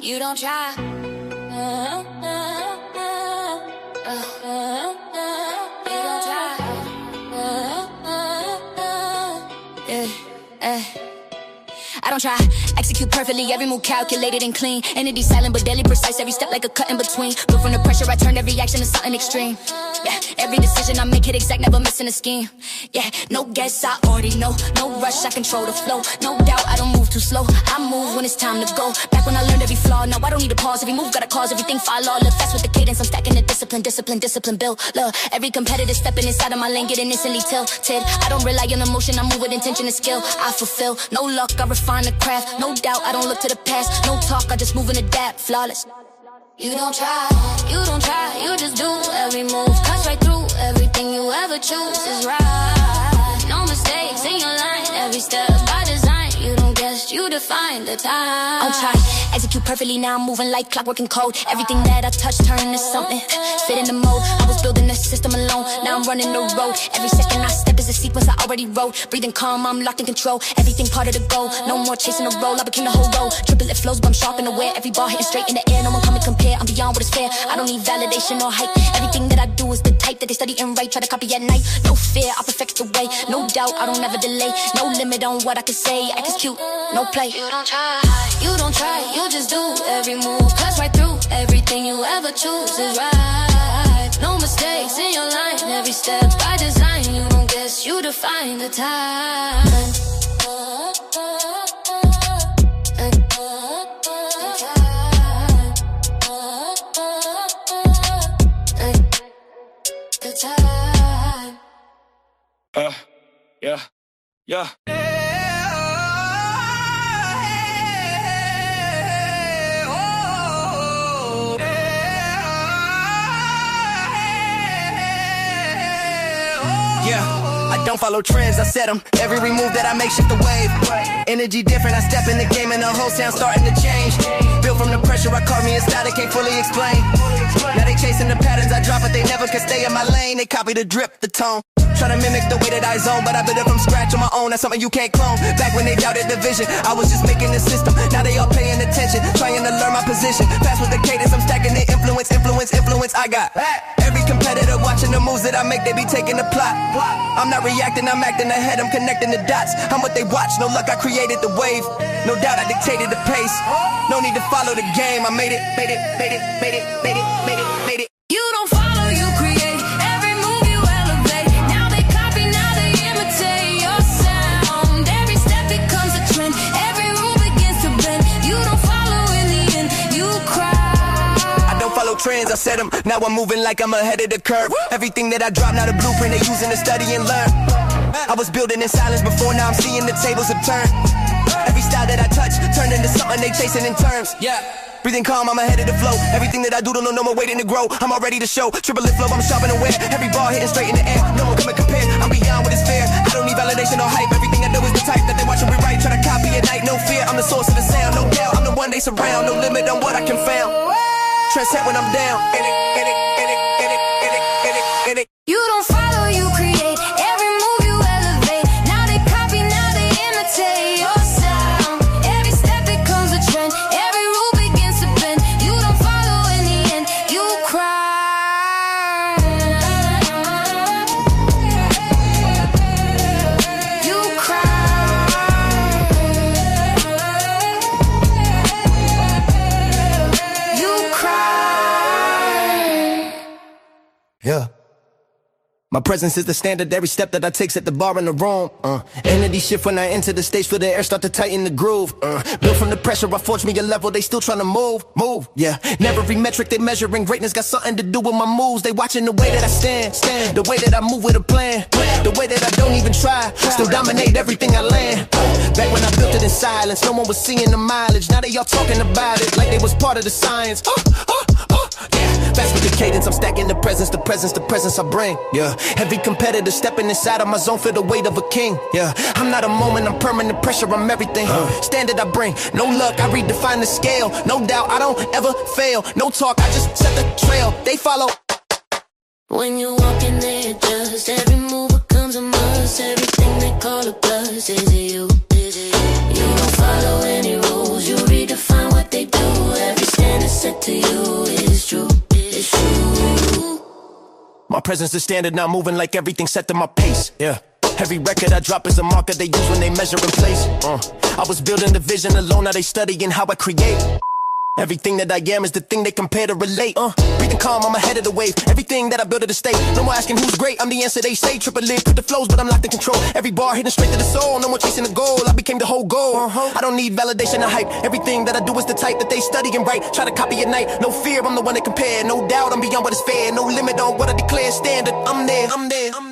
You don't try. I don't try, execute perfectly, every move calculated and clean. Entity silent but deadly precise, every step like a cut in between. Built from the pressure, I turned every action to something extreme. Yeah, every decision I make hit exact, never missing a scheme. Yeah, no guess, I already know. No rush, I control the flow. No doubt, I don't move too slow. I move when it's time to go. Back when I learned every flaw, now I don't need to pause. Every move got a cause, everything follow. Look fast with the cadence, I'm stacking the discipline, build. Look, every competitor stepping inside of my lane, getting instantly tilted. I don't rely on emotion, I move with intention and skill. I fulfill, no luck, I refine the craft. No doubt, I don't look to the past. No talk, I just move and adapt, flawless. You don't try, you just do every move. Cuts right through, everything you ever choose is right. No mistakes in your line, every step by design. You don't guess, you define the time. I'll try, execute perfectly, now I'm moving like clockwork and code. Everything that I touch turn into something, fit in the mode. I was building the system alone, now I'm running the road. Every second I step is a sequence I already wrote. Breathing calm, I'm locked in control. Everything part of the goal, no more chasing the roll. I became the whole road, triple it flows but I'm sharp and aware. Every ball hitting straight in the air, no one come and compare. I'm beyond what is fair, I don't need validation or hype. Everything that I do is the type that they study and write. Try to copy at night, no fear, I perfect the way. No doubt, I don't ever delay. No limit on what I can say, execute, no play. You don't try, you just do every move. Cuts right through, everything you ever choose is right. No mistakes in your line, every step by design. You don't guess, you define the time. The time. Yeah. I don't follow trends, I set them. Every move that I make shift the wave. Energy different, I step in the game and the whole sound starting to change. Built from the pressure, I caught me in style, I can't fully explain. Now they chasing the patterns I drop, but they never can stay in my lane. They copy the drip, the tone. Try to mimic the way that I zone, but I built it from scratch on my own. That's something you can't clone. Back when they doubted the vision, I was just making the system. Now they all paying attention, trying to learn my position. Fast with the cadence, I'm stacking the influence. I got every competitor watching the moves that I make, they be taking the plot. I'm not reacting, I'm acting ahead, I'm connecting the dots. I'm what they watch, no luck, I created the wave. No doubt I dictated the pace. No need to follow the game, I made it. You don't follow, you create. Every move you elevate. Now they copy, now they imitate your sound. Every step becomes a trend. Every rule begins to bend. You don't follow in the end, you cry. I don't follow trends, I set them. Now I'm moving like I'm ahead of the curve. Everything that I drop, now the blueprint they using to study and learn. I was building in silence before, now I'm seeing the tables have turned. Every style that I touch turned into something they chasing in terms. Breathing calm, I'm ahead of the flow. Everything that I do don't know no more waiting to grow. I'm all ready to show. Triple it flow, I'm sharp and aware. Every ball hitting straight in the air. No one come and compare. I'm beyond what is fair. I don't need validation or hype. Everything I do is the type that they watch and rewrite. Try to copy at night, no fear. I'm the source of the sound, no doubt. I'm the one they surround. No limit on what I can found. Transcend when I'm down. You don't follow, you create. Every move you elevate. Now they copy, now they imitate your sound. Every step becomes a trend. Every rule begins to bend. You don't follow in the end, you cry. You cry. You cry. Yeah. My presence is the standard, every step that I take set the bar in the room. Energy shift when I enter the stage, feel the air start to tighten the groove. Built from the pressure, I forged me a level, they still trying to move. Yeah, never every metric they measuring greatness got something to do with my moves. They watching the way that I stand, the way that I move with a plan, the way that I don't even try, still dominate everything I land. Back when I built it in silence, no one was seeing the mileage. Now they all talking about it like they was part of the science. Yeah, fast with the cadence, I'm stacking the presence I bring. Yeah, every competitor stepping inside of my zone, feel the weight of a king. Yeah, I'm not a moment, I'm permanent pressure, I'm everything. Standard I bring, no luck, I redefine the scale. No doubt, I don't ever fail. No talk, I just set the trail. They follow. When you walk in there, just every move becomes a must. Everything they call a plus. Is it you? You don't follow any rules, you redefine what they do. presence is standard, now moving like everything set to my pace. Yeah. Every record I drop is a marker they use when they measure in place. I was building the vision alone, now they studying how I create. Everything that I am is the thing they compare to relate. Breathing calm, I'm ahead of the wave. Everything that I build to the state. No more asking who's great, I'm the answer they say. Triple lid, put the flows, but I'm locked in control. Every bar hitting straight to the soul. No more chasing the goal, I became the whole goal. I don't need validation or hype. Everything that I do is the type that they study and write. Try to copy at night, no fear, I'm the one they compare. No doubt, I'm beyond what is fair. No limit on what I declare standard. I'm there, I'm there, I'm there.